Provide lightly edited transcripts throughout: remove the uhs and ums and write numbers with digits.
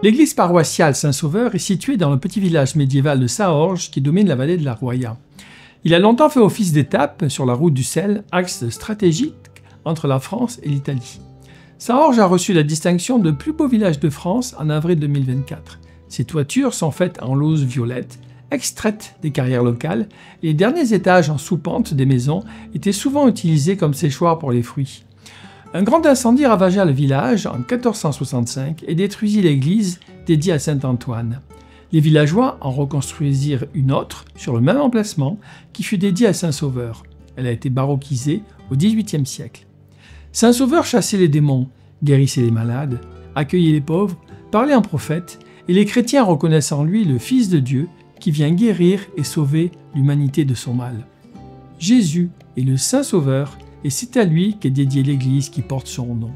L'église paroissiale Saint-Sauveur est située dans le petit village médiéval de Saorge qui domine la vallée de la Roya. Il a longtemps fait office d'étape sur la route du sel, axe stratégique entre la France et l'Italie. Saorge a reçu la distinction de plus beau village de France en avril 2024. Ses toitures sont faites en lauze violette, extraites des carrières locales, et les derniers étages en sous-pente des maisons étaient souvent utilisés comme séchoirs pour les fruits. Un grand incendie ravagea le village en 1465 et détruisit l'église dédiée à Saint-Antoine. Les villageois en reconstruisirent une autre sur le même emplacement qui fut dédiée à Saint-Sauveur. Elle a été baroquisée au XVIIIe siècle. Saint-Sauveur chassait les démons, guérissait les malades, accueillait les pauvres, parlait en prophète, et les chrétiens reconnaissent en lui le Fils de Dieu qui vient guérir et sauver l'humanité de son mal. Jésus est le Saint-Sauveur et c'est à lui qu'est dédiée l'église qui porte son nom.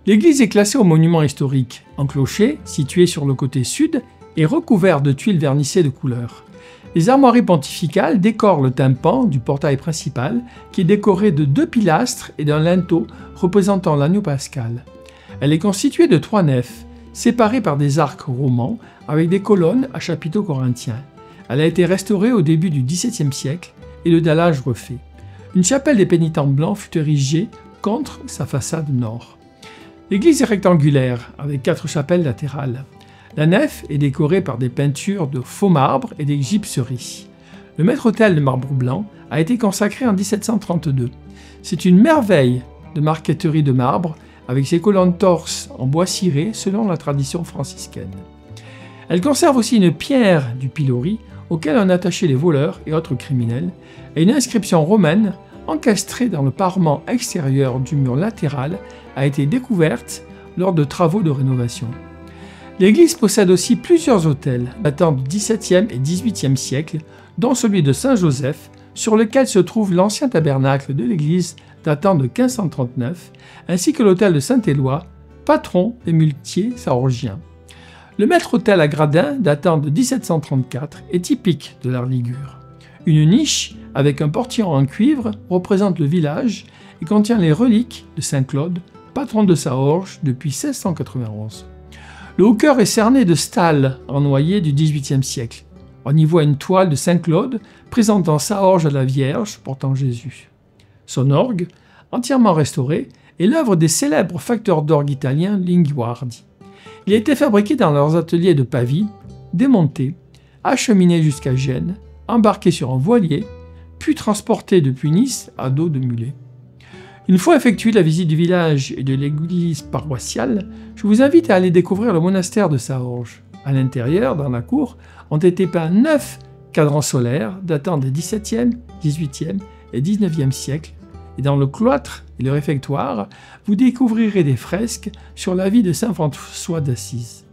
L'église est classée au monument historique. Un clocher, situé sur le côté sud, est recouvert de tuiles vernissées de couleurs. Les armoiries pontificales décorent le tympan du portail principal qui est décoré de 2 pilastres et d'un linteau représentant l'agneau pascal. Elle est constituée de 3 nefs, séparées par des arcs romans avec des colonnes à chapiteaux corinthiens. Elle a été restaurée au début du XVIIe siècle et le dallage refait. Une chapelle des pénitents blancs fut érigée contre sa façade nord. L'église est rectangulaire avec 4 chapelles latérales. La nef est décorée par des peintures de faux marbre et des gypseries. Le maître-autel de marbre blanc a été consacré en 1732. C'est une merveille de marqueterie de marbre avec ses colonnes torses en bois ciré selon la tradition franciscaine. Elle conserve aussi une pierre du pilori auquel on attachait les voleurs et autres criminels, et une inscription romaine encastrée dans le parement extérieur du mur latéral a été découverte lors de travaux de rénovation. L'église possède aussi plusieurs autels datant du XVIIe et XVIIIe siècle, dont celui de Saint-Joseph, sur lequel se trouve l'ancien tabernacle de l'église datant de 1539, ainsi que l'autel de Saint-Éloi, patron des muletiers saorgiens. Le maître-autel à gradins datant de 1734 est typique de l'art ligure. Une niche avec un portillon en cuivre représente le village et contient les reliques de Saint-Claude, patron de Saorge depuis 1691. Le haut-chœur est cerné de stalles en noyer du XVIIIe siècle. On y voit une toile de Saint-Claude présentant Saorge à la Vierge portant Jésus. Son orgue, entièrement restauré, est l'œuvre des célèbres facteurs d'orgue italiens Linguardi. Il a été fabriqué dans leurs ateliers de Pavie, démonté, acheminé jusqu'à Gênes, embarqué sur un voilier, puis transporté depuis Nice à dos de mulet. Une fois effectuée la visite du village et de l'église paroissiale, je vous invite à aller découvrir le monastère de Saorge. À l'intérieur, dans la cour, ont été peints 9 cadrans solaires datant des XVIIe, XVIIIe et XIXe siècles, et dans le cloître et le réfectoire, vous découvrirez des fresques sur la vie de saint François d'Assise.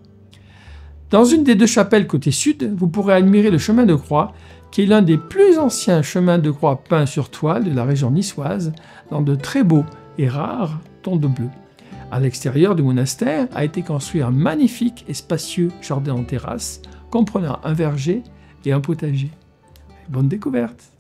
Dans une des 2 chapelles côté sud, vous pourrez admirer le chemin de croix, qui est l'un des plus anciens chemins de croix peints sur toile de la région niçoise, dans de très beaux et rares tons de bleu. À l'extérieur du monastère a été construit un magnifique et spacieux jardin en terrasse, comprenant un verger et un potager. Bonne découverte!